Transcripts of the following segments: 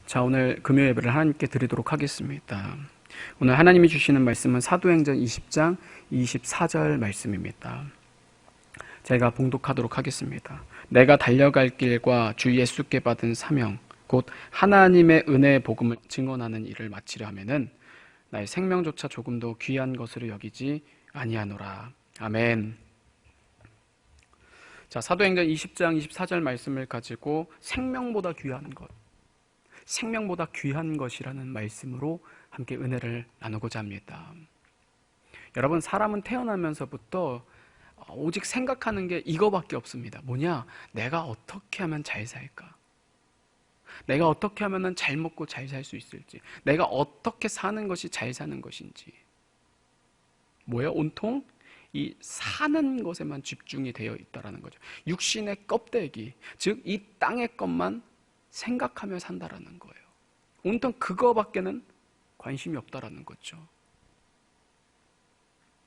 자, 오늘 금요 예배를 하나님께 드리도록 하겠습니다. 오늘 하나님이 주시는 말씀은 사도행전 20장 24절 말씀입니다. 제가 봉독하도록 하겠습니다. 내가 달려갈 길과 주 예수께 받은 사명 곧 하나님의 은혜의 복음을 증언하는 일을 마치려 하면은 나의 생명조차 조금도 귀한 것으로 여기지 아니하노라. 아멘. 자, 사도행전 20장 24절 말씀을 가지고 생명보다 귀한 것, 생명보다 귀한 것이라는 말씀으로 함께 은혜를 나누고자 합니다. 여러분, 사람은 태어나면서부터 오직 생각하는 게 이거밖에 없습니다. 뭐냐? 내가 어떻게 하면 잘 살까? 내가 어떻게 하면 잘 먹고 잘 살 수 있을지, 내가 어떻게 사는 것이 잘 사는 것인지. 뭐예요? 온통 이 사는 것에만 집중이 되어 있다라는 거죠. 육신의 껍데기, 즉 이 땅의 것만 생각하며 산다라는 거예요. 온통 그거밖에는 관심이 없다라는 거죠.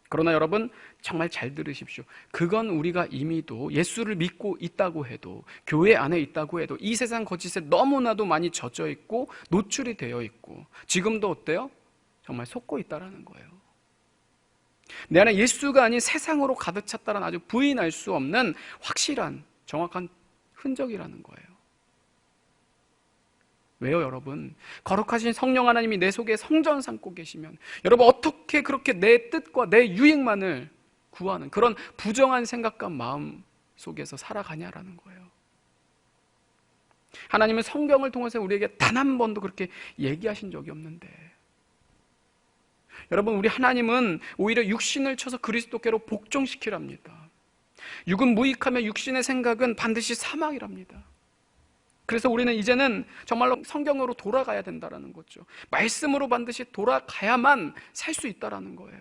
그러나 여러분, 정말 잘 들으십시오. 그건 우리가 이미도 예수를 믿고 있다고 해도, 교회 안에 있다고 해도 이 세상 거짓에 너무나도 많이 젖어 있고 노출이 되어 있고 지금도 어때요? 정말 속고 있다라는 거예요. 내 안에 예수가 아닌 세상으로 가득 찼다는 아주 부인할 수 없는 확실한 정확한 흔적이라는 거예요. 왜요, 여러분? 거룩하신 성령 하나님이 내 속에 성전 삼고 계시면 여러분 어떻게 그렇게 내 뜻과 내 유익만을 구하는 그런 부정한 생각과 마음 속에서 살아가냐라는 거예요. 하나님은 성경을 통해서 우리에게 단 한 번도 그렇게 얘기하신 적이 없는데, 여러분, 우리 하나님은 오히려 육신을 쳐서 그리스도께로 복종시키랍니다. 육은 무익하며 육신의 생각은 반드시 사망이랍니다. 그래서 우리는 이제는 정말로 성경으로 돌아가야 된다는 거죠. 말씀으로 반드시 돌아가야만 살 수 있다는 거예요.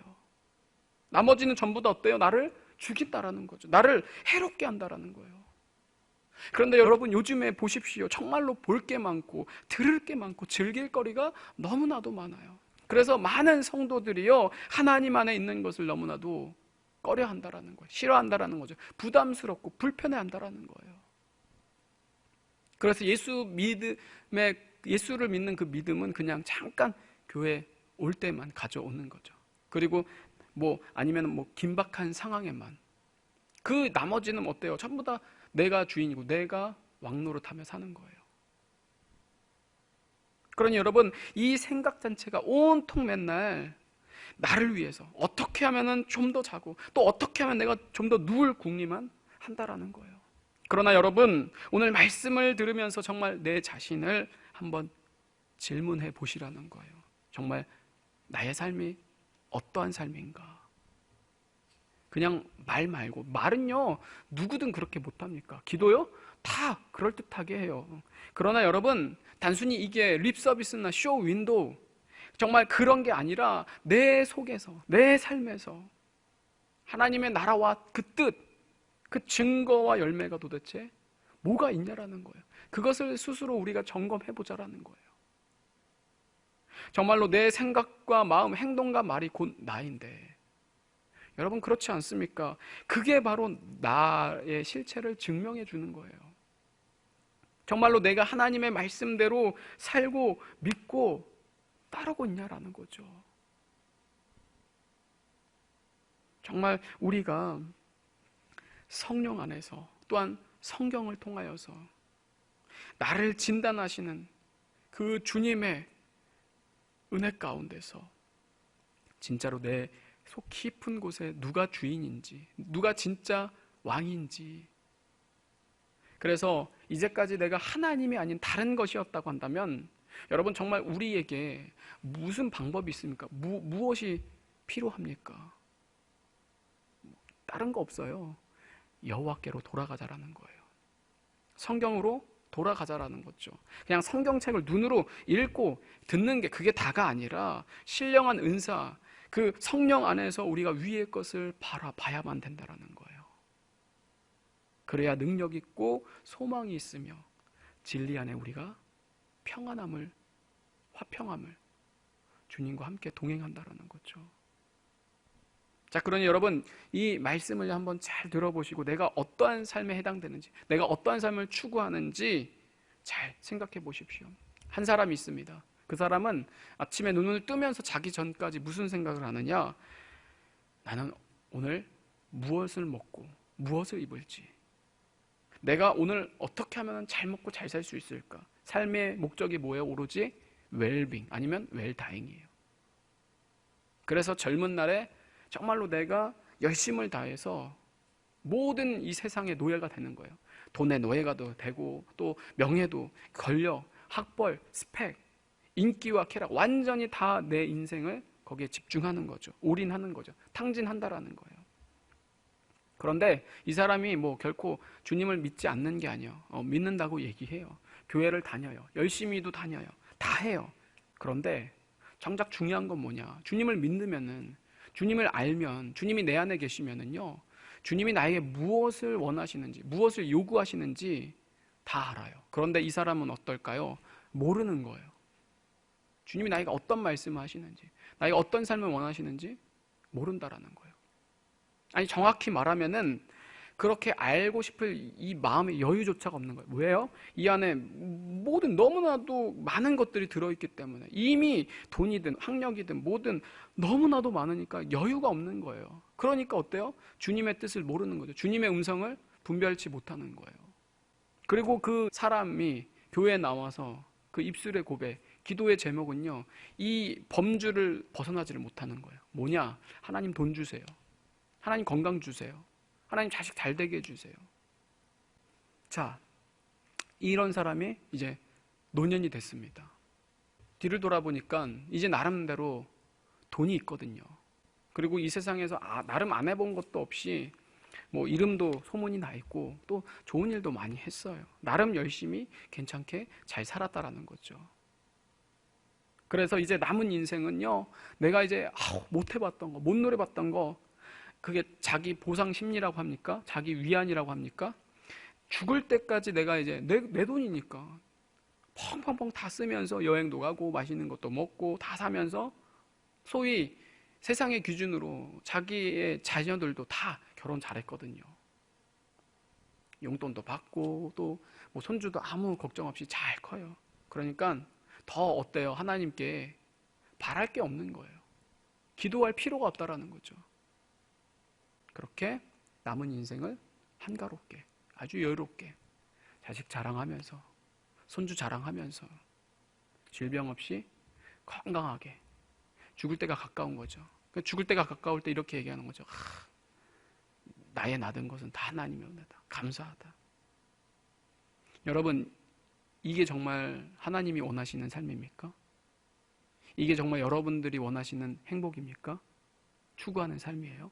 나머지는 전부 다 어때요? 나를 죽인다라는 거죠. 나를 해롭게 한다는 거예요. 그런데 여러분, 요즘에 보십시오. 정말로 볼 게 많고 들을 게 많고 즐길 거리가 너무나도 많아요. 그래서 많은 성도들이요, 하나님 안에 있는 것을 너무나도 꺼려한다라는 거예요. 싫어한다라는 거죠. 부담스럽고 불편해한다라는 거예요. 그래서 예수를 믿는 그 믿음은 그냥 잠깐 교회 올 때만 가져오는 거죠. 그리고 아니면 긴박한 상황에만. 그 나머지는 어때요? 전부 다 내가 주인이고 내가 왕노릇하며 사는 거예요. 그러니 여러분, 이 생각 자체가 온통 맨날 나를 위해서 어떻게 하면 좀 더 자고 또 어떻게 하면 내가 좀 더 누울 궁리만 한다라는 거예요. 그러나 여러분, 오늘 말씀을 들으면서 정말 내 자신을 한번 질문해 보시라는 거예요. 정말 나의 삶이 어떠한 삶인가? 그냥 말 말고, 말은요 누구든 그렇게 못합니까? 기도요? 다 그럴듯하게 해요. 그러나 여러분, 단순히 이게 립 서비스나 쇼 윈도우, 정말 그런 게 아니라 내 속에서, 내 삶에서 하나님의 나라와 그 뜻, 그 증거와 열매가 도대체 뭐가 있냐라는 거예요. 그것을 스스로 우리가 점검해보자라는 거예요. 정말로 내 생각과 마음, 행동과 말이 곧 나인데, 여러분 그렇지 않습니까? 그게 바로 나의 실체를 증명해 주는 거예요. 정말로 내가 하나님의 말씀대로 살고 믿고 따르고 있냐라는 거죠. 정말 우리가 성령 안에서, 또한 성경을 통하여서 나를 진단하시는 그 주님의 은혜 가운데서 진짜로 내 속 깊은 곳에 누가 주인인지, 누가 진짜 왕인지, 그래서 이제까지 내가 하나님이 아닌 다른 것이었다고 한다면 여러분, 정말 우리에게 무슨 방법이 있습니까? 무엇이 필요합니까? 다른 거 없어요. 여호와께로 돌아가자라는 거예요. 성경으로 돌아가자라는 거죠. 그냥 성경책을 눈으로 읽고 듣는 게 그게 다가 아니라 신령한 은사, 그 성령 안에서 우리가 위의 것을 바라봐야만 된다라는 거예요. 그래야 능력 있고 소망이 있으며 진리 안에 우리가 평안함을, 화평함을, 주님과 함께 동행한다라는 거죠. 자, 그러니 여러분, 이 말씀을 한번 잘 들어보시고 내가 어떠한 삶에 해당되는지, 내가 어떠한 삶을 추구하는지 잘 생각해 보십시오. 한 사람이 있습니다. 그 사람은 아침에 눈을 뜨면서 자기 전까지 무슨 생각을 하느냐? 나는 오늘 무엇을 먹고 무엇을 입을지, 내가 오늘 어떻게 하면 잘 먹고 잘 살 수 있을까? 삶의 목적이 뭐예요? 오로지 웰빙 아니면 웰다잉이에요. 그래서 젊은 날에 정말로 내가 열심을 다해서 모든 이 세상의 노예가 되는 거예요. 돈의 노예가 되고, 또 명예도, 권력, 학벌, 스펙, 인기와 쾌락, 완전히 다 내 인생을 거기에 집중하는 거죠. 올인하는 거죠. 탕진한다라는 거예요. 그런데 이 사람이 뭐 결코 주님을 믿지 않는 게 아니에요. 믿는다고 얘기해요. 교회를 다녀요. 열심히도 다녀요. 다 해요. 그런데 정작 중요한 건 뭐냐? 주님을 믿으면은, 주님을 알면, 주님이 내 안에 계시면은요, 주님이 나에게 무엇을 원하시는지, 무엇을 요구하시는지 다 알아요. 그런데 이 사람은 어떨까요? 모르는 거예요. 주님이 나에게 어떤 말씀을 하시는지, 나에게 어떤 삶을 원하시는지 모른다라는 거예요. 아니, 정확히 말하면은 그렇게 알고 싶을 이 마음의 여유조차가 없는 거예요. 왜요? 이 안에 모든 너무나도 많은 것들이 들어있기 때문에, 이미 돈이든 학력이든 뭐든 너무나도 많으니까 여유가 없는 거예요. 그러니까 어때요? 주님의 뜻을 모르는 거죠. 주님의 음성을 분별치 못하는 거예요. 그리고 그 사람이 교회에 나와서 그 입술의 고백, 기도의 제목은요, 이 범주를 벗어나지를 못하는 거예요. 뭐냐? 하나님 돈 주세요. 하나님 건강 주세요. 하나님 자식 잘 되게 해주세요. 자, 이런 사람이 이제 노년이 됐습니다. 뒤를 돌아보니까 이제 나름대로 돈이 있거든요. 그리고 이 세상에서 나름 안 해본 것도 없이 뭐 이름도 소문이 나 있고 또 좋은 일도 많이 했어요. 나름 열심히 괜찮게 잘 살았다라는 거죠. 그래서 이제 남은 인생은요, 내가 이제 못 해봤던 거, 못 노려봤던 거, 그게 자기 보상 심리라고 합니까? 자기 위안이라고 합니까? 죽을 때까지 내가 이제 내 돈이니까 펑펑펑 다 쓰면서 여행도 가고 맛있는 것도 먹고 다 사면서 소위 세상의 기준으로 자기의 자녀들도 다 결혼 잘했거든요. 용돈도 받고 또 뭐 손주도 아무 걱정 없이 잘 커요. 그러니까 더 어때요? 하나님께 바랄 게 없는 거예요. 기도할 필요가 없다라는 거죠. 그렇게 남은 인생을 한가롭게, 아주 여유롭게 자식 자랑하면서, 손주 자랑하면서 질병 없이 건강하게 죽을 때가 가까운 거죠. 죽을 때가 가까울 때 이렇게 얘기하는 거죠. 나의 나든 것은 다 하나님의 은혜다. 감사하다. 여러분, 이게 정말 하나님이 원하시는 삶입니까? 이게 정말 여러분들이 원하시는 행복입니까? 추구하는 삶이에요?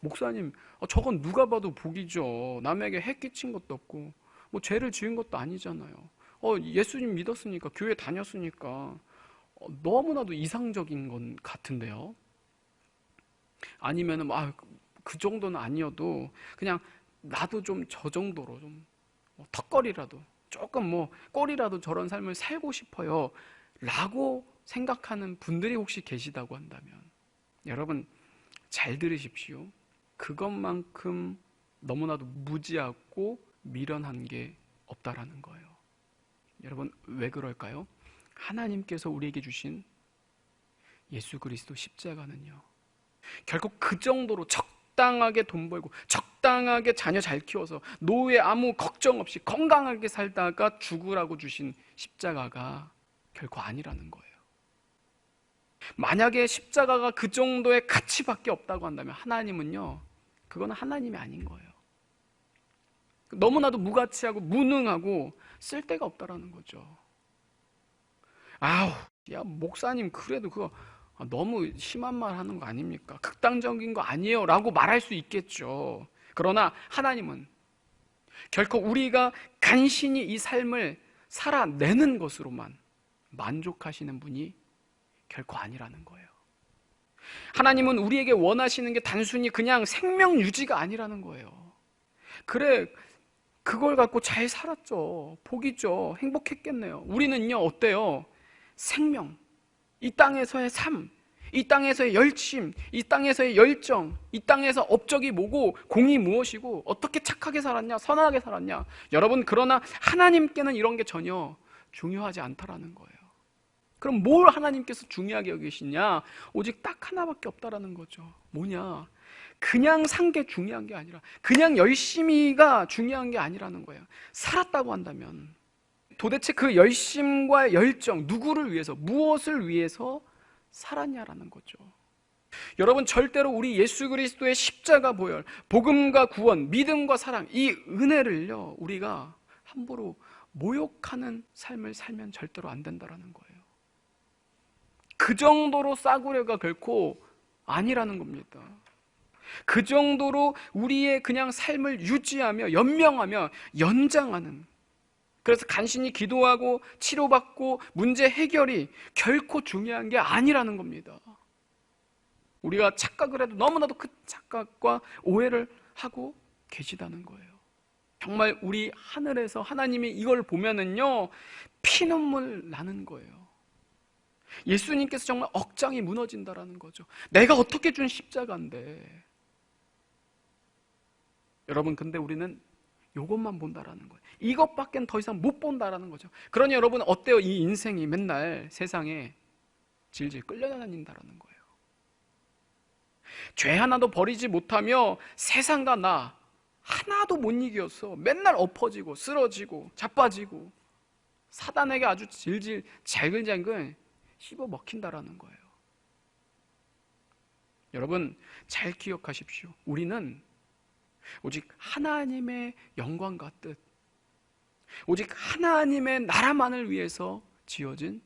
목사님, 저건 누가 봐도 복이죠. 남에게 해 끼친 것도 없고 뭐 죄를 지은 것도 아니잖아요. 예수님 믿었으니까, 교회 다녔으니까 너무나도 이상적인 건 같은데요. 아니면은 그 정도는 아니어도 그냥 나도 좀 저 정도로 좀 턱걸이라도 조금 뭐 꼴이라도 저런 삶을 살고 싶어요 라고 생각하는 분들이 혹시 계시다고 한다면, 여러분 잘 들으십시오. 그것만큼 너무나도 무지하고 미련한 게 없다라는 거예요. 여러분, 왜 그럴까요? 하나님께서 우리에게 주신 예수 그리스도 십자가는요, 결국 그 정도로 적당하게 돈 벌고 적당하게 자녀 잘 키워서 노후에 아무 걱정 없이 건강하게 살다가 죽으라고 주신 십자가가 결코 아니라는 거예요. 만약에 십자가가 그 정도의 가치밖에 없다고 한다면 하나님은요, 그건 하나님이 아닌 거예요. 너무나도 무가치하고 무능하고 쓸데가 없다라는 거죠. 야 목사님 그래도 그거 너무 심한 말 하는 거 아닙니까? 극단적인 거 아니에요 라고 말할 수 있겠죠. 그러나 하나님은 결코 우리가 간신히 이 삶을 살아내는 것으로만 만족하시는 분이 결코 아니라는 거예요. 하나님은 우리에게 원하시는 게 단순히 그냥 생명 유지가 아니라는 거예요. 그래, 그걸 갖고 잘 살았죠. 복이죠. 행복했겠네요. 우리는요, 어때요? 생명, 이 땅에서의 삶, 이 땅에서의 열심, 이 땅에서의 열정, 이 땅에서 업적이 뭐고 공이 무엇이고 어떻게 착하게 살았냐, 선하게 살았냐. 여러분, 그러나 하나님께는 이런 게 전혀 중요하지 않다라는 거예요. 그럼 뭘 하나님께서 중요하게 여기시냐? 오직 딱 하나밖에 없다라는 거죠. 뭐냐? 그냥 산 게 중요한 게 아니라, 그냥 열심히가 중요한 게 아니라는 거예요. 살았다고 한다면 도대체 그 열심과 열정, 누구를 위해서, 무엇을 위해서 살았냐라는 거죠. 여러분, 절대로 우리 예수 그리스도의 십자가 보혈, 복음과 구원, 믿음과 사랑, 이 은혜를요, 우리가 함부로 모욕하는 삶을 살면 절대로 안 된다라는 거예요. 그 정도로 싸구려가 결코 아니라는 겁니다. 그 정도로 우리의 그냥 삶을 유지하며 연명하며 연장하는, 그래서 간신히 기도하고 치료받고 문제 해결이 결코 중요한 게 아니라는 겁니다. 우리가 착각을 해도 너무나도 그 착각과 오해를 하고 계시다는 거예요. 정말 우리 하늘에서 하나님이 이걸 보면은요, 피눈물 나는 거예요. 예수님께서 정말 억장이 무너진다라는 거죠. 내가 어떻게 준 십자가인데. 여러분, 근데 우리는 이것만 본다라는 거예요. 이것밖엔 더 이상 못 본다라는 거죠. 그러니 여러분, 어때요? 이 인생이 맨날 세상에 질질 끌려다닌다라는 거예요. 죄 하나도 버리지 못하며 세상과 나 하나도 못 이겼어. 맨날 엎어지고 쓰러지고 자빠지고 사단에게 아주 질질 잘글잘글 씹어 먹힌다라는 거예요. 여러분, 잘 기억하십시오. 우리는 오직 하나님의 영광과 뜻, 오직 하나님의 나라만을 위해서 지어진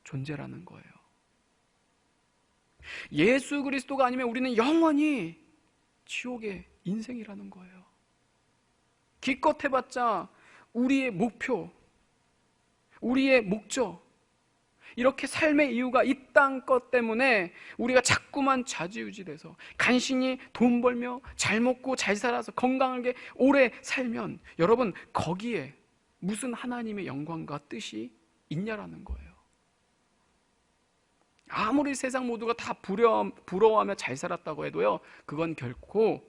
존재라는 거예요. 예수 그리스도가 아니면 우리는 영원히 지옥의 인생이라는 거예요. 기껏 해봤자 우리의 목표, 우리의 목적, 이렇게 삶의 이유가 이 땅 것 때문에 우리가 자꾸만 좌지우지돼서 간신히 돈 벌며 잘 먹고 잘 살아서 건강하게 오래 살면, 여러분, 거기에 무슨 하나님의 영광과 뜻이 있냐라는 거예요. 아무리 세상 모두가 다 부러워하며 잘 살았다고 해도요, 그건 결코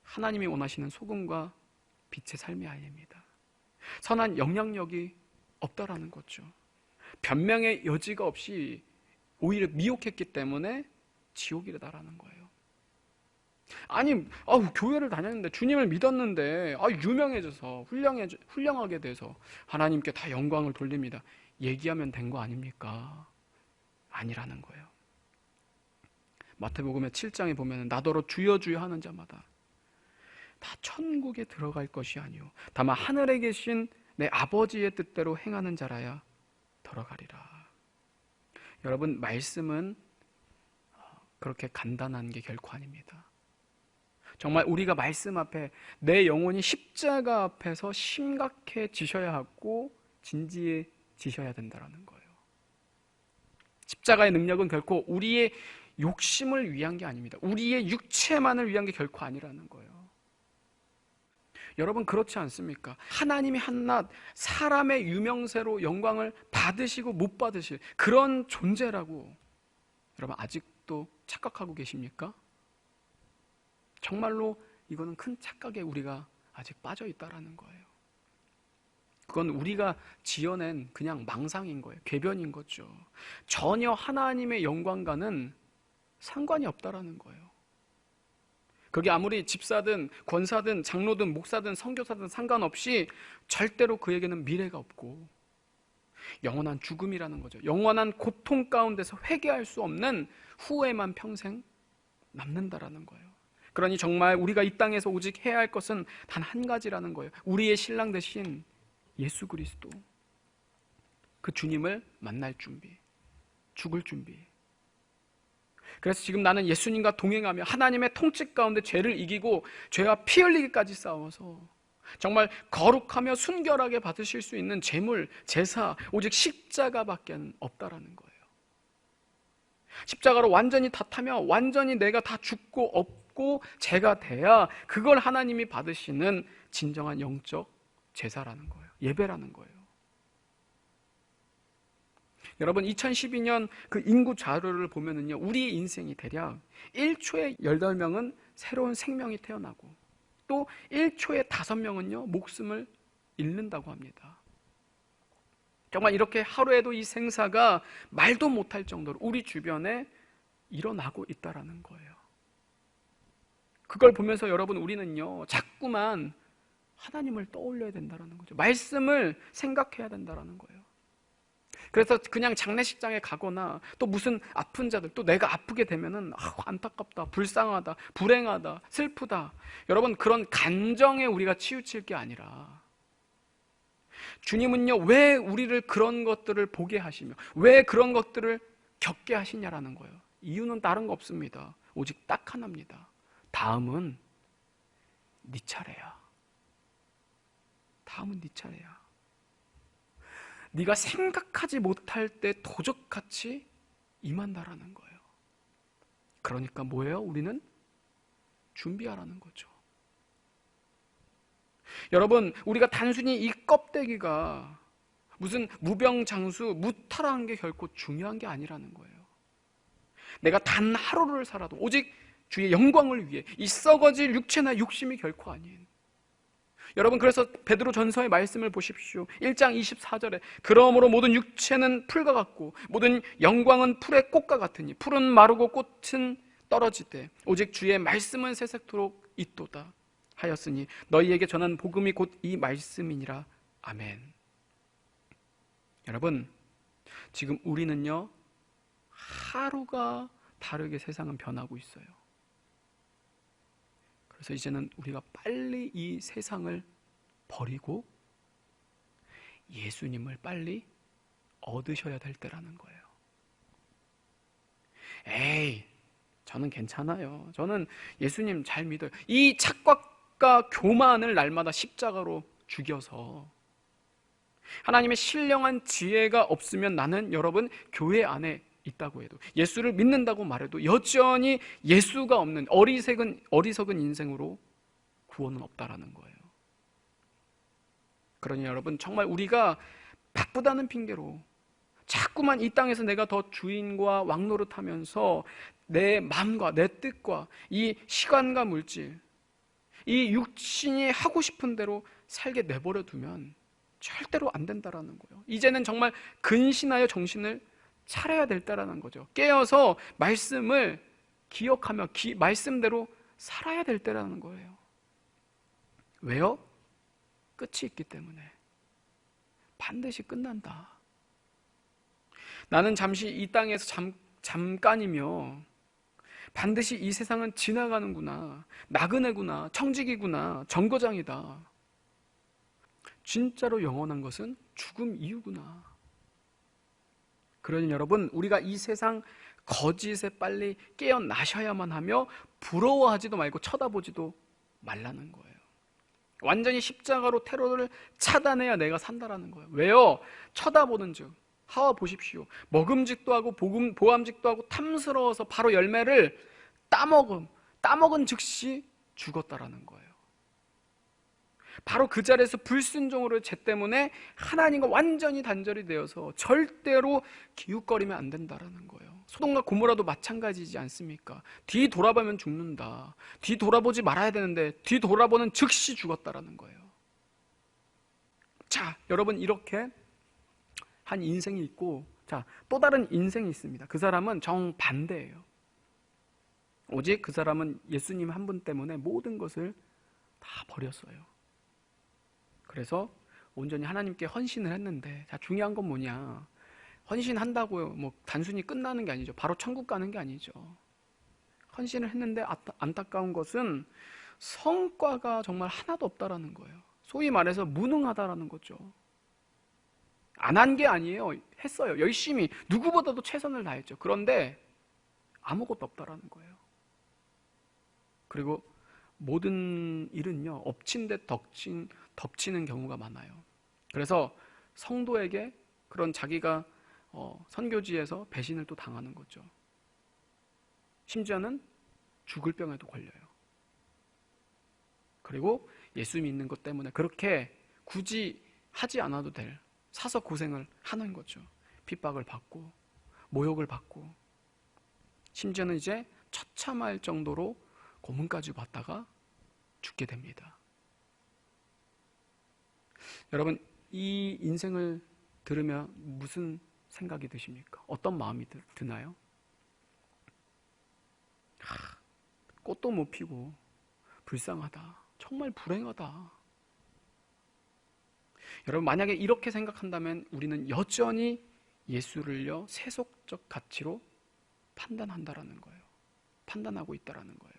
하나님이 원하시는 소금과 빛의 삶이 아닙니다. 선한 영향력이 없다라는 거죠. 변명의 여지가 없이 오히려 미혹했기 때문에 지옥이라는 거예요. 아니, 교회를 다녔는데, 주님을 믿었는데, 유명해져서 훌륭하게 돼서 하나님께 다 영광을 돌립니다, 얘기하면 된 거 아닙니까? 아니라는 거예요. 마태복음의 7장에 보면 나더러 주여 주여 하는 자마다 다 천국에 들어갈 것이 아니오 다만 하늘에 계신 내 아버지의 뜻대로 행하는 자라야 들어가리라. 여러분, 말씀은 그렇게 간단한 게 결코 아닙니다. 정말 우리가 말씀 앞에 내 영혼이 십자가 앞에서 심각해지셔야 하고 진지해지셔야 된다는 거예요. 십자가의 능력은 결코 우리의 욕심을 위한 게 아닙니다. 우리의 육체만을 위한 게 결코 아니라는 거예요. 여러분, 그렇지 않습니까? 하나님이 한낱 사람의 유명세로 영광을 받으시고 못 받으실 그런 존재라고 여러분 아직도 착각하고 계십니까? 정말로 이거는 큰 착각에 우리가 아직 빠져 있다라는 거예요. 그건 우리가 지어낸 그냥 망상인 거예요. 궤변인 거죠. 전혀 하나님의 영광과는 상관이 없다라는 거예요. 그게 아무리 집사든 권사든 장로든 목사든 선교사든 상관없이 절대로 그에게는 미래가 없고 영원한 죽음이라는 거죠. 영원한 고통 가운데서 회개할 수 없는 후회만 평생 남는다라는 거예요. 그러니 정말 우리가 이 땅에서 오직 해야 할 것은 단 한 가지라는 거예요. 우리의 신랑 되신 예수 그리스도, 그 주님을 만날 준비, 죽을 준비. 그래서 지금 나는 예수님과 동행하며 하나님의 통치 가운데 죄를 이기고 죄와 피 흘리기까지 싸워서 정말 거룩하며 순결하게 받으실 수 있는 제물, 제사, 오직 십자가밖에 없다라는 거예요. 십자가로 완전히 다 타며 완전히 내가 다 죽고 없고 죄가 돼야 그걸 하나님이 받으시는 진정한 영적 제사라는 거예요. 예배라는 거예요. 여러분 2012년 그 인구 자료를 보면은요, 우리 인생이 대략 1초에 18명은 새로운 생명이 태어나고 또 1초에 5명은요 목숨을 잃는다고 합니다. 정말 이렇게 하루에도 이 생사가 말도 못할 정도로 우리 주변에 일어나고 있다라는 거예요. 그걸 보면서 여러분 우리는요 자꾸만 하나님을 떠올려야 된다는 거죠. 말씀을 생각해야 된다는 거예요. 그래서 그냥 장례식장에 가거나 또 무슨 아픈 자들, 또 내가 아프게 되면은 안타깝다, 불쌍하다, 불행하다, 슬프다, 여러분 그런 감정에 우리가 치우칠 게 아니라 주님은요 왜 우리를 그런 것들을 보게 하시며 왜 그런 것들을 겪게 하시냐라는 거예요. 이유는 다른 거 없습니다. 오직 딱 하나입니다. 다음은 네 차례야. 다음은 네 차례야. 네가 생각하지 못할 때 도적같이 임한다라는 거예요. 그러니까 뭐예요? 우리는 준비하라는 거죠. 여러분, 우리가 단순히 이 껍데기가 무슨 무병장수, 무탈한 게 결코 중요한 게 아니라는 거예요. 내가 단 하루를 살아도 오직 주의 영광을 위해, 이 썩어질 육체나 욕심이 결코 아닌, 여러분 그래서 베드로 전서의 말씀을 보십시오. 1장 24절에 그러므로 모든 육체는 풀과 같고 모든 영광은 풀의 꽃과 같으니 풀은 마르고 꽃은 떨어지되 오직 주의 말씀은 새색토록 있도다 하였으니 너희에게 전한 복음이 곧 이 말씀이니라. 아멘. 여러분 지금 우리는요 하루가 다르게 세상은 변하고 있어요. 그래서 이제는 우리가 빨리 이 세상을 버리고 예수님을 빨리 얻으셔야 될 때라는 거예요. 에이, 저는 괜찮아요. 저는 예수님 잘 믿어요. 이 착각과 교만을 날마다 십자가로 죽여서 하나님의 신령한 지혜가 없으면 나는 여러분 교회 안에 있다고 해도 예수를 믿는다고 말해도 여전히 예수가 없는 어리석은 인생으로 구원은 없다라는 거예요. 그러니 여러분 정말 우리가 바쁘다는 핑계로 자꾸만 이 땅에서 내가 더 주인과 왕노릇하면서 내 마음과 내 뜻과 이 시간과 물질, 이 육신이 하고 싶은 대로 살게 내버려 두면 절대로 안 된다라는 거예요. 이제는 정말 근신하여 정신을 차려야 될 때라는 거죠. 깨어서 말씀을 기억하며 말씀대로 살아야 될 때라는 거예요. 왜요? 끝이 있기 때문에. 반드시 끝난다. 나는 잠시 이 땅에서 잠깐이며 반드시 이 세상은 지나가는구나, 나그네구나, 청지기구나, 정거장이다. 진짜로 영원한 것은 죽음 이후구나. 그러니 여러분 우리가 이 세상 거짓에 빨리 깨어나셔야만 하며 부러워하지도 말고 쳐다보지도 말라는 거예요. 완전히 십자가로 테러를 차단해야 내가 산다라는 거예요. 왜요? 쳐다보는 즉 하와 보십시오. 먹음직도 하고 보암직도 하고 탐스러워서 바로 열매를 따먹은 즉시 죽었다라는 거예요. 바로 그 자리에서 불순종으로 죄 때문에 하나님과 완전히 단절이 되어서 절대로 기웃거리면 안 된다라는 거예요. 소돔과 고모라도 마찬가지지 않습니까? 뒤 돌아보면 죽는다. 뒤 돌아보지 말아야 되는데 뒤 돌아보는 즉시 죽었다라는 거예요. 자, 여러분 이렇게 한 인생이 있고, 자, 또 다른 인생이 있습니다. 그 사람은 정반대예요. 오직 그 사람은 예수님 한 분 때문에 모든 것을 다 버렸어요. 그래서 온전히 하나님께 헌신을 했는데, 자, 중요한 건 뭐냐? 헌신한다고요. 뭐 단순히 끝나는 게 아니죠. 바로 천국 가는 게 아니죠. 헌신을 했는데 안타까운 것은 성과가 정말 하나도 없다라는 거예요. 소위 말해서 무능하다라는 거죠. 안 한 게 아니에요. 했어요. 열심히 누구보다도 최선을 다했죠. 그런데 아무것도 없다라는 거예요. 그리고 모든 일은요 엎친 데 덮치는 경우가 많아요. 그래서 성도에게 그런 자기가 선교지에서 배신을 또 당하는 거죠. 심지어는 죽을 병에도 걸려요. 그리고 예수 믿는 것 때문에 그렇게 굳이 하지 않아도 될 사서 고생을 하는 거죠. 핍박을 받고 모욕을 받고 심지어는 이제 처참할 정도로 고문까지 받다가 죽게 됩니다. 여러분, 이 인생을 들으면 무슨 생각이 드십니까? 어떤 마음이 드나요? 꽃도 못 피고 불쌍하다. 정말 불행하다. 여러분, 만약에 이렇게 생각한다면 우리는 여전히 예수를요 세속적 가치로 판단한다라는 거예요. 판단하고 있다라는 거예요.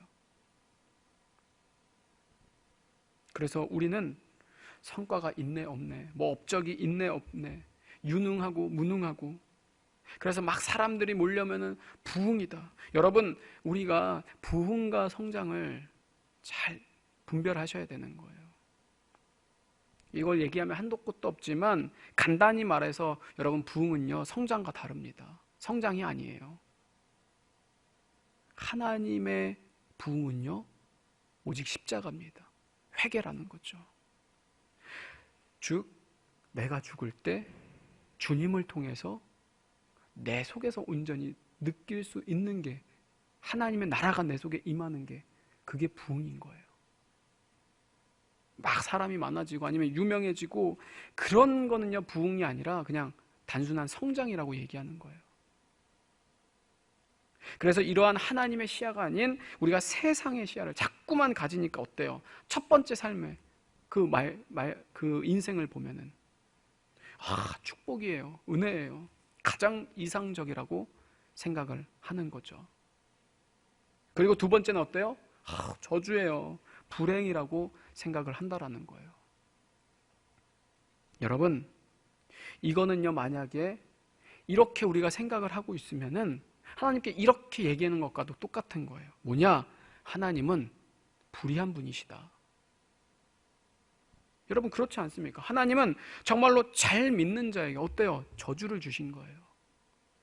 그래서 우리는 성과가 있네 없네, 뭐 업적이 있네 없네, 유능하고 무능하고, 그래서 막 사람들이 몰려면은 부흥이다. 여러분, 우리가 부흥과 성장을 잘 분별하셔야 되는 거예요. 이걸 얘기하면 한도 끝도 없지만 간단히 말해서 여러분, 부흥은요 성장과 다릅니다. 성장이 아니에요. 하나님의 부흥은요 오직 십자가입니다. 회개라는 거죠. 즉, 내가 죽을 때 주님을 통해서 내 속에서 온전히 느낄 수 있는 게, 하나님의 나라가 내 속에 임하는 게, 그게 부흥인 거예요. 막 사람이 많아지고 아니면 유명해지고 그런 거는요 부흥이 아니라 그냥 단순한 성장이라고 얘기하는 거예요. 그래서 이러한 하나님의 시야가 아닌 우리가 세상의 시야를 자꾸만 가지니까 어때요? 첫 번째 삶에 그 인생을 보면은 축복이에요, 은혜예요, 가장 이상적이라고 생각을 하는 거죠. 그리고 두 번째는 어때요? 저주예요, 불행이라고 생각을 한다라는 거예요. 여러분, 이거는요 만약에 이렇게 우리가 생각을 하고 있으면은 하나님께 이렇게 얘기하는 것과도 똑같은 거예요. 뭐냐? 하나님은 불의한 분이시다. 여러분, 그렇지 않습니까? 하나님은 정말로 잘 믿는 자에게 어때요? 저주를 주신 거예요.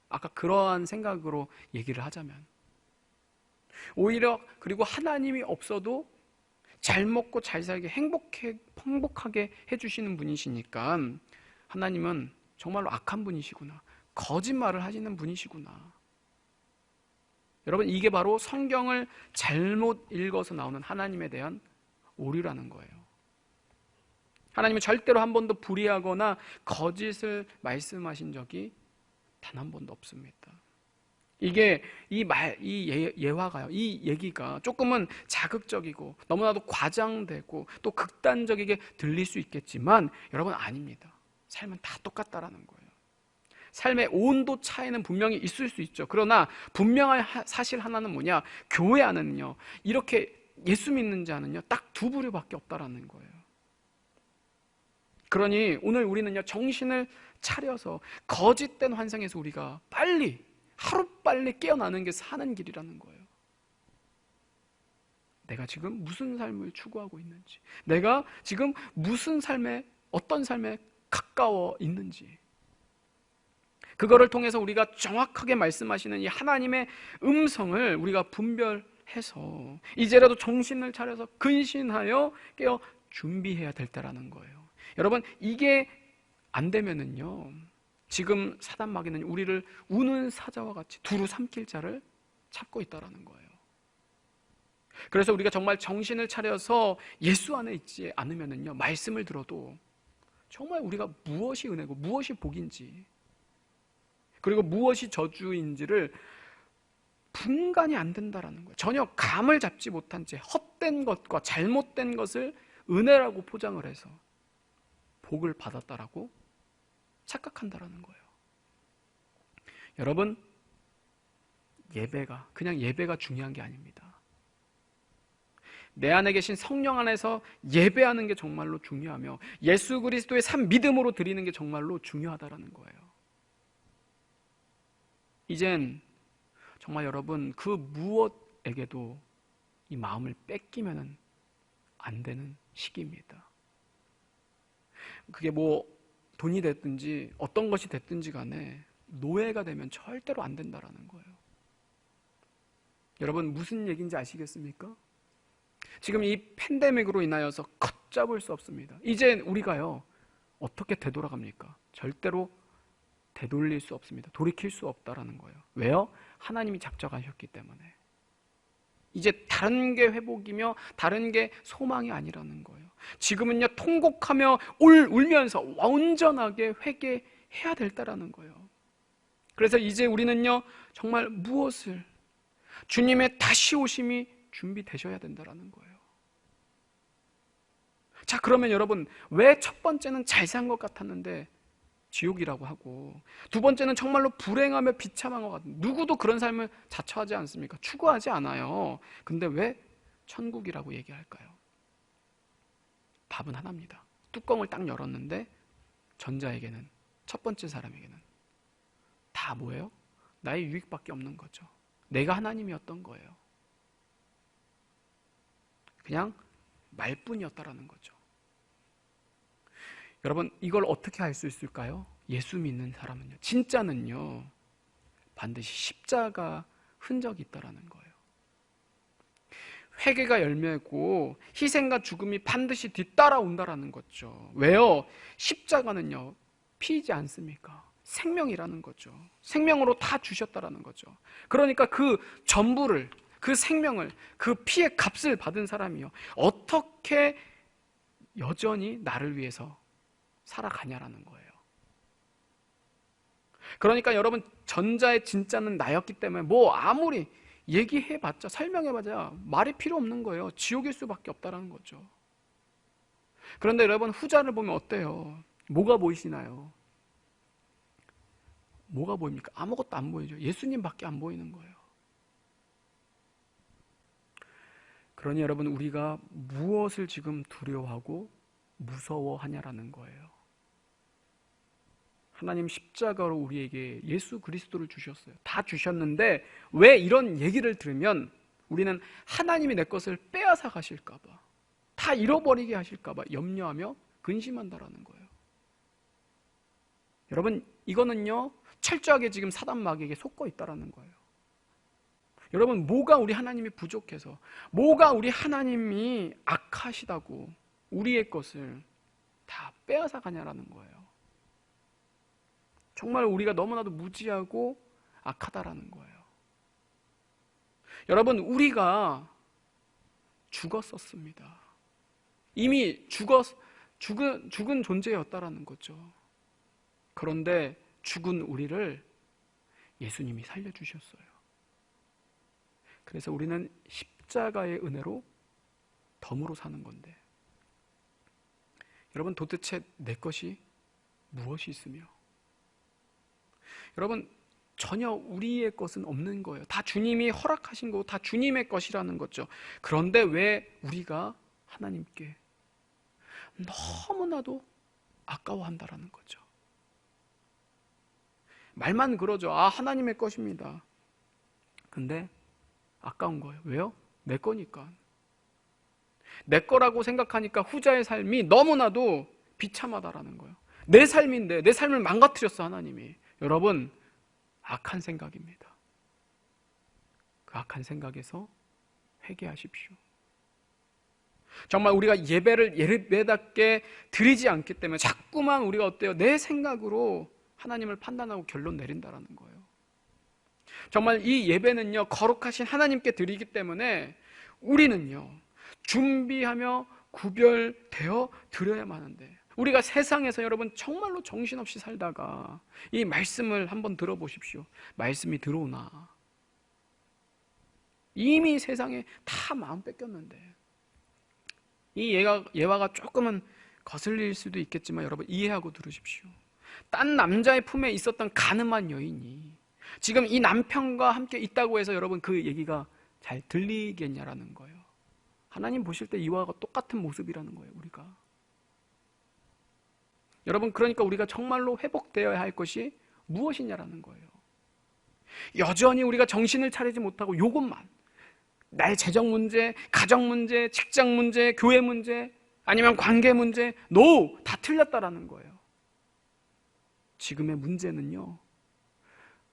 아까 그러한 생각으로 얘기를 하자면, 오히려 그리고 하나님이 없어도 잘 먹고 잘 살게 행복하게 해주시는 분이시니까 하나님은 정말로 악한 분이시구나, 거짓말을 하시는 분이시구나. 여러분, 이게 바로 성경을 잘못 읽어서 나오는 하나님에 대한 오류라는 거예요. 하나님은 절대로 한 번도 불의하거나 거짓을 말씀하신 적이 단 한 번도 없습니다. 이게 이 예화가요, 이 얘기가 조금은 자극적이고 너무나도 과장되고 또 극단적이게 들릴 수 있겠지만 여러분, 아닙니다. 삶은 다 똑같다라는 거예요. 삶의 온도 차이는 분명히 있을 수 있죠. 그러나 분명한 사실 하나는 뭐냐? 교회 안은요 이렇게 예수 믿는 자는요 딱 두 부류밖에 없다라는 거예요. 그러니 오늘 우리는요 정신을 차려서 거짓된 환상에서 우리가 하루빨리 깨어나는 게 사는 길이라는 거예요. 내가 지금 무슨 삶을 추구하고 있는지, 내가 지금 어떤 삶에 가까워 있는지, 그거를 통해서 우리가 정확하게 말씀하시는 이 하나님의 음성을 우리가 분별해서 이제라도 정신을 차려서 근신하여 깨어 준비해야 될 때라는 거예요. 여러분, 이게 안 되면은요 지금 사단 마귀는 우리를 우는 사자와 같이 두루 삼킬 자를 찾고 있다라는 거예요. 그래서 우리가 정말 정신을 차려서 예수 안에 있지 않으면은요 말씀을 들어도 정말 우리가 무엇이 은혜고 무엇이 복인지, 그리고 무엇이 저주인지를 분간이 안 된다라는 거예요. 전혀 감을 잡지 못한 채 헛된 것과 잘못된 것을 은혜라고 포장을 해서 복을 받았다라고 착각한다라는 거예요. 여러분, 그냥 예배가 중요한 게 아닙니다. 내 안에 계신 성령 안에서 예배하는 게 정말로 중요하며 예수 그리스도의 산 믿음으로 드리는 게 정말로 중요하다라는 거예요. 이젠 정말 여러분 그 무엇에게도 이 마음을 뺏기면 안 되는 시기입니다. 그게 뭐 돈이 됐든지 어떤 것이 됐든지 간에 노예가 되면 절대로 안 된다라는 거예요. 여러분, 무슨 얘기인지 아시겠습니까? 지금 이 팬데믹으로 인하여서 걷잡을 수 없습니다. 이제 우리가요 어떻게 되돌아갑니까? 절대로 되돌릴 수 없습니다. 돌이킬 수 없다라는 거예요. 왜요? 하나님이 작정하셨기 때문에. 이제 다른 게 회복이며 다른 게 소망이 아니라는 거예요. 지금은요, 통곡하며 울면서 온전하게 회개해야 될다라는 거예요. 그래서 이제 우리는요, 정말 무엇을, 주님의 다시 오심이 준비되셔야 된다라는 거예요. 자, 그러면 여러분, 왜 첫 번째는 잘 산 것 같았는데 지옥이라고 하고, 두 번째는 정말로 불행하며 비참한 것 같은, 누구도 그런 삶을 자처하지 않습니까? 추구하지 않아요. 근데 왜 천국이라고 얘기할까요? 답은 하나입니다. 뚜껑을 딱 열었는데 전자에게는, 첫 번째 사람에게는 다 뭐예요? 나의 유익밖에 없는 거죠. 내가 하나님이었던 거예요. 그냥 말뿐이었다라는 거죠. 여러분, 이걸 어떻게 알 수 있을까요? 예수 믿는 사람은요, 진짜는요, 반드시 십자가 흔적이 있다라는 거예요. 회개가 열매고 희생과 죽음이 반드시 뒤따라온다라는 거죠. 왜요? 십자가는요, 피이지 않습니까? 생명이라는 거죠. 생명으로 다 주셨다라는 거죠. 그러니까 그 전부를, 그 생명을, 그 피의 값을 받은 사람이요, 어떻게 여전히 나를 위해서 살아가냐라는 거예요. 그러니까 여러분, 전자의 진짜는 나였기 때문에 뭐 아무리 얘기해봤자, 설명해봤자 말이 필요 없는 거예요. 지옥일 수밖에 없다는 거죠. 그런데 여러분, 후자를 보면 어때요? 뭐가 보이시나요? 뭐가 보입니까? 아무것도 안 보이죠. 예수님밖에 안 보이는 거예요. 그러니 여러분, 우리가 무엇을 지금 두려워하고 무서워하냐라는 거예요. 하나님 십자가로 우리에게 예수 그리스도를 주셨어요. 다 주셨는데 왜 이런 얘기를 들으면 우리는 하나님이 내 것을 빼앗아 가실까 봐, 다 잃어버리게 하실까 봐 염려하며 근심한다라는 거예요. 여러분, 이거는요, 철저하게 지금 사단 마귀에게 속고 있다라는 거예요. 여러분, 뭐가 우리 하나님이 부족해서, 뭐가 우리 하나님이 악하시다고 우리의 것을 다 빼앗아 가냐라는 거예요. 정말 우리가 너무나도 무지하고 악하다라는 거예요. 여러분, 우리가 죽었었습니다. 이미 죽은 존재였다라는 거죠. 그런데 죽은 우리를 예수님이 살려주셨어요. 그래서 우리는 십자가의 은혜로 덤으로 사는 건데, 여러분, 도대체 내 것이 무엇이 있으며, 여러분, 전혀 우리의 것은 없는 거예요. 다 주님이 허락하신 거고 다 주님의 것이라는 거죠. 그런데 왜 우리가 하나님께 너무나도 아까워한다라는 거죠. 말만 그러죠. 아, 하나님의 것입니다. 근데 아까운 거예요. 왜요? 내 거니까. 내 거라고 생각하니까 후자의 삶이 너무나도 비참하다라는 거예요. 내 삶인데 내 삶을 망가뜨렸어, 하나님이. 여러분, 악한 생각입니다. 그 악한 생각에서 회개하십시오. 정말 우리가 예배를 예배답게 드리지 않기 때문에 자꾸만 우리가 어때요? 내 생각으로 하나님을 판단하고 결론 내린다라는 거예요. 정말 이 예배는요, 거룩하신 하나님께 드리기 때문에 우리는요, 준비하며 구별되어 드려야만 하는데, 우리가 세상에서 여러분 정말로 정신없이 살다가 이 말씀을 한번 들어보십시오. 말씀이 들어오나? 이미 세상에 다 마음 뺏겼는데, 이 예화가 조금은 거슬릴 수도 있겠지만 여러분 이해하고 들으십시오. 딴 남자의 품에 있었던 가늠한 여인이 지금 이 남편과 함께 있다고 해서 여러분 그 얘기가 잘 들리겠냐라는 거예요. 하나님 보실 때 이와 똑같은 모습이라는 거예요, 우리가. 여러분, 그러니까 우리가 정말로 회복되어야 할 것이 무엇이냐라는 거예요. 여전히 우리가 정신을 차리지 못하고 요것만, 나의 재정 문제, 가정 문제, 직장 문제, 교회 문제, 아니면 관계 문제, 다 틀렸다라는 거예요. 지금의 문제는요,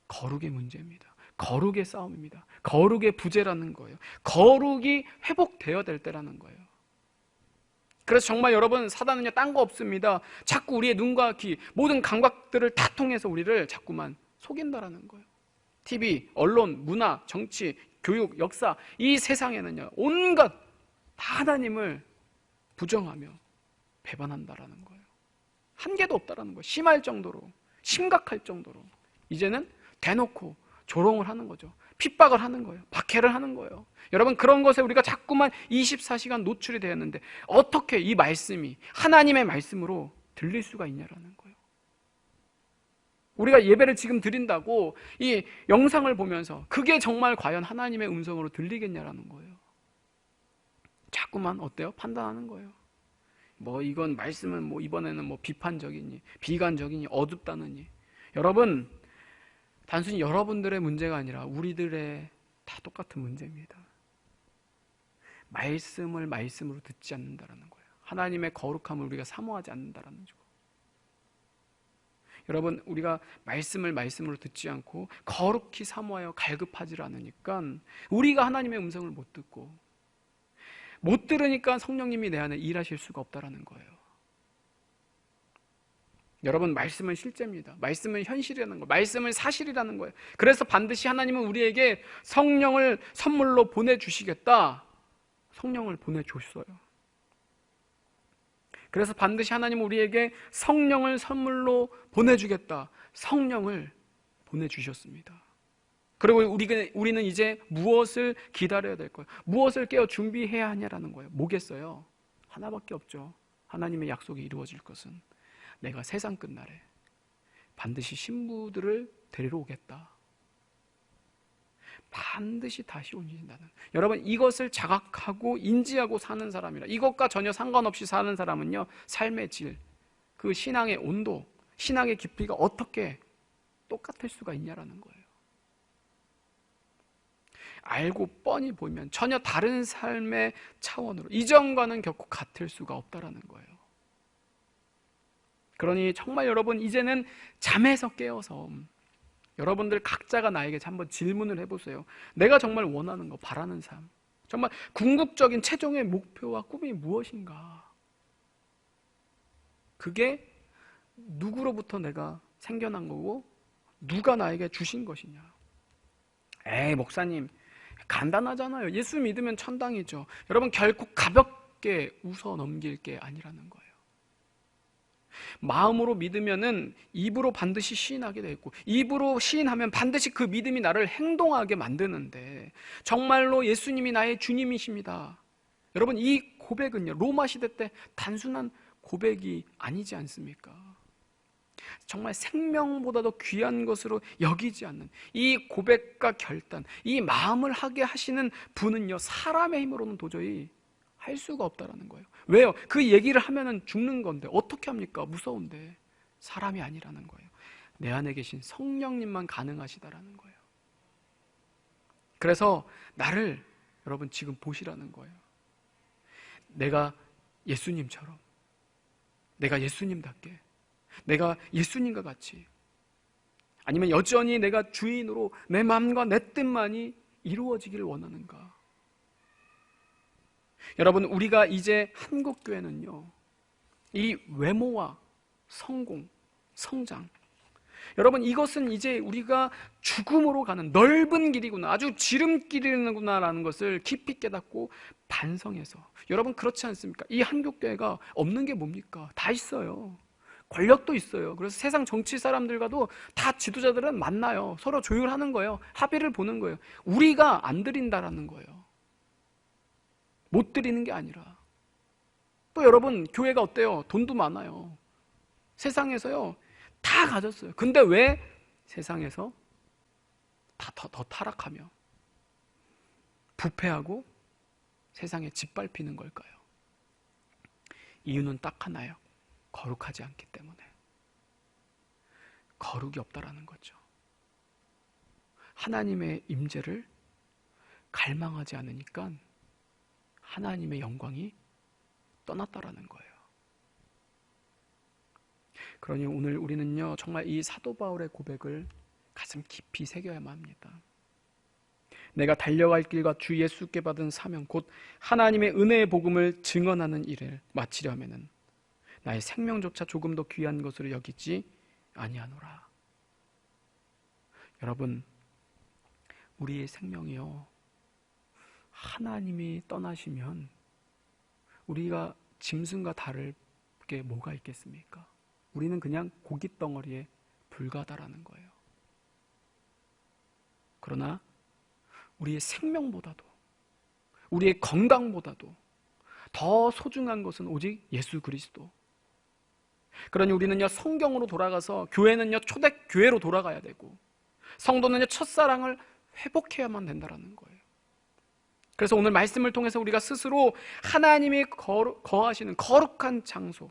거룩의 문제입니다. 거룩의 싸움입니다. 거룩의 부재라는 거예요. 거룩이 회복되어야 될 때라는 거예요. 그래서 정말 여러분, 사단은요 딴 거 없습니다. 자꾸 우리의 눈과 귀, 모든 감각들을 다 통해서 우리를 자꾸만 속인다라는 거예요. TV, 언론, 문화, 정치, 교육, 역사, 이 세상에는요 온갖 다 하나님을 부정하며 배반한다라는 거예요. 한계도 없다라는 거예요. 심할 정도로, 심각할 정도로 이제는 대놓고 조롱을 하는 거죠. 핍박을 하는 거예요. 박해를 하는 거예요. 여러분, 그런 것에 우리가 자꾸만 24시간 노출이 되었는데 어떻게 이 말씀이 하나님의 말씀으로 들릴 수가 있냐라는 거예요. 우리가 예배를 지금 드린다고 이 영상을 보면서 그게 정말 과연 하나님의 음성으로 들리겠냐라는 거예요. 자꾸만 어때요? 판단하는 거예요. 뭐 이건 말씀은 뭐 이번에는 뭐 비판적이니 비관적이니 어둡다느니. 여러분, 단순히 여러분들의 문제가 아니라 우리들의 다 똑같은 문제입니다. 말씀을 말씀으로 듣지 않는다라는 거예요. 하나님의 거룩함을 우리가 사모하지 않는다라는 거죠. 여러분, 우리가 말씀을 말씀으로 듣지 않고 거룩히 사모하여 갈급하지 않으니까 우리가 하나님의 음성을 못 듣고 못 들으니까 성령님이 내 안에 일하실 수가 없다라는 거예요. 여러분, 말씀은 실제입니다. 말씀은 현실이라는 거예요. 말씀은 사실이라는 거예요. 그래서 반드시 하나님은 우리에게 성령을 선물로 보내주시겠다. 성령을 보내줬어요. 그래서 반드시 하나님은 우리에게 성령을 선물로 보내주겠다. 성령을 보내주셨습니다. 그리고 우리는 이제 무엇을 기다려야 될 거예요? 무엇을 깨어 준비해야 하냐라는 거예요. 뭐겠어요? 하나밖에 없죠. 하나님의 약속이 이루어질 것은 내가 세상 끝날에 반드시 신부들을 데리러 오겠다. 반드시 다시 오신다는. 여러분, 이것을 자각하고 인지하고 사는 사람이라, 이것과 전혀 상관없이 사는 사람은요 삶의 질, 그 신앙의 온도, 신앙의 깊이가 어떻게 똑같을 수가 있냐라는 거예요. 알고 뻔히 보이면 전혀 다른 삶의 차원으로 이전과는 결코 같을 수가 없다라는 거예요. 그러니 정말 여러분, 이제는 잠에서 깨어서 여러분들 각자가 나에게 한번 질문을 해보세요. 내가 정말 원하는 거, 바라는 삶, 정말 궁극적인 최종의 목표와 꿈이 무엇인가? 그게 누구로부터 내가 생겨난 거고 누가 나에게 주신 것이냐? 에이, 목사님, 간단하잖아요. 예수 믿으면 천당이죠. 여러분, 결코 가볍게 웃어 넘길 게 아니라는 거예요. 마음으로 믿으면은 입으로 반드시 시인하게 돼 있고, 입으로 시인하면 반드시 그 믿음이 나를 행동하게 만드는데, 정말로 예수님이 나의 주님이십니다. 여러분, 이 고백은요 로마 시대 때 단순한 고백이 아니지 않습니까? 정말 생명보다도 귀한 것으로 여기지 않는 이 고백과 결단, 이 마음을 하게 하시는 분은요 사람의 힘으로는 도저히 할 수가 없다라는 거예요. 왜요? 그 얘기를 하면은 죽는 건데 어떻게 합니까? 무서운데. 사람이 아니라는 거예요. 내 안에 계신 성령님만 가능하시다라는 거예요. 그래서 나를 여러분 지금 보시라는 거예요. 내가 예수님처럼, 내가 예수님답게, 내가 예수님과 같이, 아니면 여전히 내가 주인으로 내 마음과 내 뜻만이 이루어지기를 원하는가? 여러분, 우리가 이제 한국교회는요 이 외모와 성공, 성장, 여러분 이것은 이제 우리가 죽음으로 가는 넓은 길이구나, 아주 지름길이구나라는 것을 깊이 깨닫고 반성해서, 여러분 그렇지 않습니까? 이 한국교회가 없는 게 뭡니까? 다 있어요. 권력도 있어요. 그래서 세상 정치 사람들과도 다 지도자들은 만나요. 서로 조율하는 거예요. 합의를 보는 거예요. 우리가 안 드린다라는 거예요. 못 드리는 게 아니라. 또 여러분, 교회가 어때요? 돈도 많아요. 세상에서요 다 가졌어요. 근데 왜 세상에서 더 타락하며 부패하고 세상에 짓밟히는 걸까요? 이유는 딱 하나예요. 거룩하지 않기 때문에. 거룩이 없다라는 거죠. 하나님의 임재를 갈망하지 않으니까 하나님의 영광이 떠났다라는 거예요. 그러니 오늘 우리는요 정말 이 사도 바울의 고백을 가슴 깊이 새겨야만 합니다. 내가 달려갈 길과 주 예수께 받은 사명 곧 하나님의 은혜의 복음을 증언하는 일을 마치려 하면은 나의 생명조차 조금 더 귀한 것으로 여기지 아니하노라. 여러분, 우리의 생명이요, 하나님이 떠나시면 우리가 짐승과 다를 게 뭐가 있겠습니까? 우리는 그냥 고깃덩어리에 불과하다라는 거예요. 그러나 우리의 생명보다도, 우리의 건강보다도 더 소중한 것은 오직 예수 그리스도. 그러니 우리는요, 성경으로 돌아가서, 교회는요, 초대교회로 돌아가야 되고, 성도는요, 첫사랑을 회복해야만 된다라는 거예요. 그래서 오늘 말씀을 통해서 우리가 스스로 하나님이 거하시는 거룩한 장소,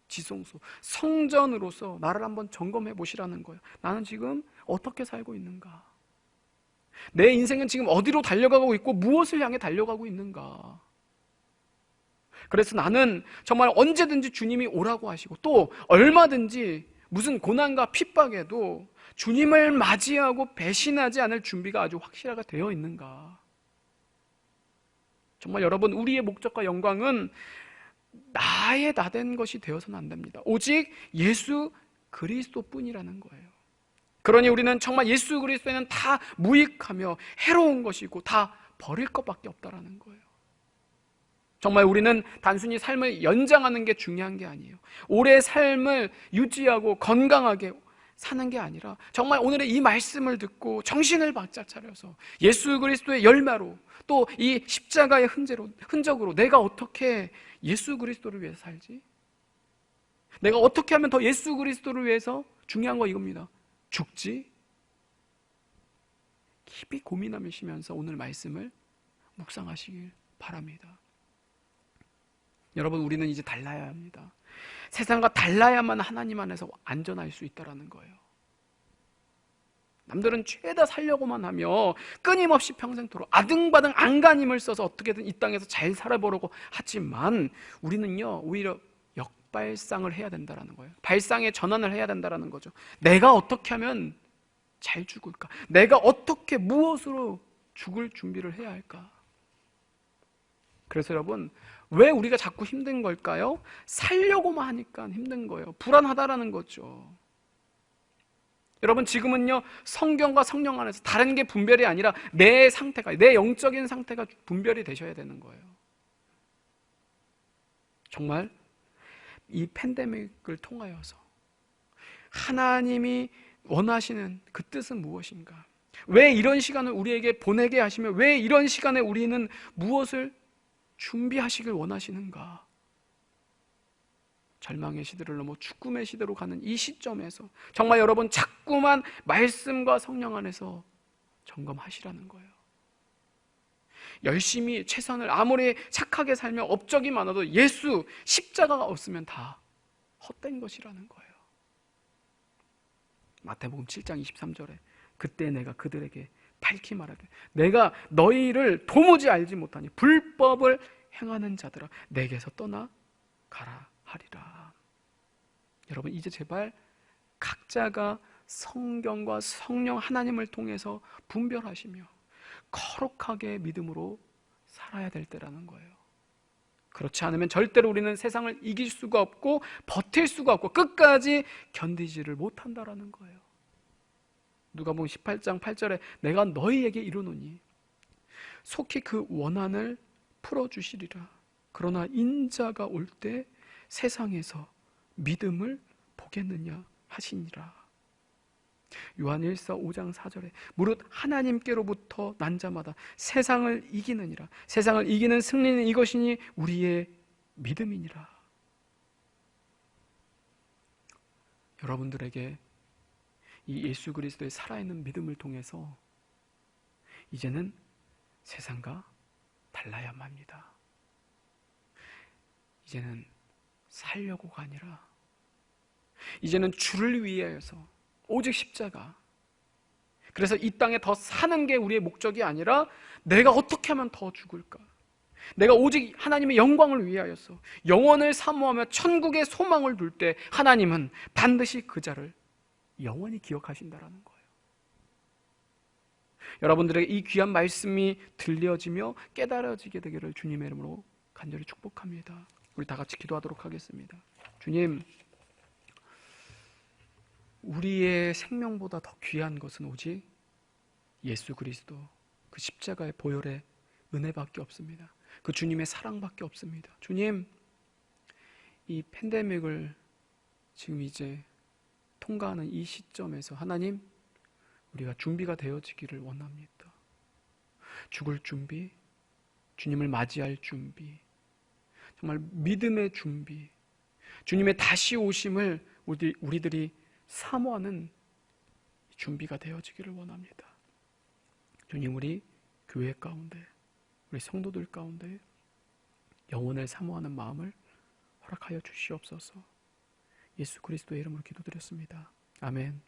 지성소, 성전으로서 나를 한번 점검해 보시라는 거예요. 나는 지금 어떻게 살고 있는가? 내 인생은 지금 어디로 달려가고 있고 무엇을 향해 달려가고 있는가? 그래서 나는 정말 언제든지 주님이 오라고 하시고 또 얼마든지 무슨 고난과 핍박에도 주님을 맞이하고 배신하지 않을 준비가 아주 확실하게 되어 있는가? 정말 여러분, 우리의 목적과 영광은 나의 나된 것이 되어서는 안 됩니다. 오직 예수 그리스도뿐이라는 거예요. 그러니 우리는 정말 예수 그리스도에는 다 무익하며 해로운 것이고 다 버릴 것밖에 없다라는 거예요. 정말 우리는 단순히 삶을 연장하는 게 중요한 게 아니에요. 오래 삶을 유지하고 건강하게 사는 게 아니라 정말 오늘의 이 말씀을 듣고 정신을 바짝 차려서 예수 그리스도의 열매로 또 이 십자가의 흔적으로 내가 어떻게 예수 그리스도를 위해서 살지? 내가 어떻게 하면 더 예수 그리스도를 위해서, 중요한 거 이겁니다, 죽지? 깊이 고민하시면서 오늘 말씀을 묵상하시길 바랍니다. 여러분, 우리는 이제 달라야 합니다. 세상과 달라야만 하나님 안에서 안전할 수 있다는 거예요. 남들은 죄다 살려고만 하며 끊임없이 평생토록 아등바등 안간힘을 써서 어떻게든 이 땅에서 잘 살아보려고 하지만 우리는요, 오히려 역발상을 해야 된다는 거예요. 발상의 전환을 해야 된다는 거죠. 내가 어떻게 하면 잘 죽을까? 내가 어떻게, 무엇으로 죽을 준비를 해야 할까? 그래서 여러분, 왜 우리가 자꾸 힘든 걸까요? 살려고만 하니까 힘든 거예요. 불안하다라는 거죠. 여러분, 지금은요, 성경과 성령 안에서 다른 게 분별이 아니라 내 상태가, 내 영적인 상태가 분별이 되셔야 되는 거예요. 정말 이 팬데믹을 통하여서 하나님이 원하시는 그 뜻은 무엇인가? 왜 이런 시간을 우리에게 보내게 하시며 왜 이런 시간에 우리는 무엇을 준비하시길 원하시는가? 절망의 시대를 넘어 죽음의 시대로 가는 이 시점에서 정말 여러분, 자꾸만 말씀과 성령 안에서 점검하시라는 거예요. 열심히 최선을 아무리 착하게 살며 업적이 많아도 예수 십자가가 없으면 다 헛된 것이라는 거예요. 마태복음 7장 23절에 그때 내가 그들에게 밝히 말하되 내가 너희를 도무지 알지 못하니 불법을 행하는 자들아 내게서 떠나가라 하리라. 여러분, 이제 제발 각자가 성경과 성령 하나님을 통해서 분별하시며 거룩하게 믿음으로 살아야 될 때라는 거예요. 그렇지 않으면 절대로 우리는 세상을 이길 수가 없고 버틸 수가 없고 끝까지 견디지를 못한다라는 거예요. 누가복음 18장 8절에 내가 너희에게 이르노니 속히 그 원한을 풀어주시리라. 그러나 인자가 올 때 세상에서 믿음을 보겠느냐 하시니라. 요한 1서 5장 4절에 무릇 하나님께로부터 난 자마다 세상을 이기느니라. 세상을 이기는 승리는 이것이니 우리의 믿음이니라. 여러분들에게 이 예수 그리스도의 살아있는 믿음을 통해서 이제는 세상과 달라야만 합니다. 이제는 살려고가 아니라 이제는 주를 위하여서 오직 십자가. 그래서 이 땅에 더 사는 게 우리의 목적이 아니라 내가 어떻게 하면 더 죽을까? 내가 오직 하나님의 영광을 위하여서 영원을 사모하며 천국의 소망을 둘 때 하나님은 반드시 그 자를 영원히 기억하신다라는 거예요. 여러분들에게 이 귀한 말씀이 들려지며 깨달아지게 되기를 주님의 이름으로 간절히 축복합니다. 우리 다 같이 기도하도록 하겠습니다. 주님, 우리의 생명보다 더 귀한 것은 오직 예수 그리스도, 그 십자가의 보혈의 은혜밖에 없습니다. 그 주님의 사랑밖에 없습니다. 주님, 이 팬데믹을 지금 이제 통과하는 이 시점에서 하나님, 우리가 준비가 되어지기를 원합니다. 죽을 준비, 주님을 맞이할 준비, 정말 믿음의 준비, 주님의 다시 오심을 우리들이 사모하는 준비가 되어지기를 원합니다. 주님, 우리 교회 가운데, 우리 성도들 가운데 영혼을 사모하는 마음을 허락하여 주시옵소서. 예수 그리스도의 이름으로 기도드렸습니다. 아멘.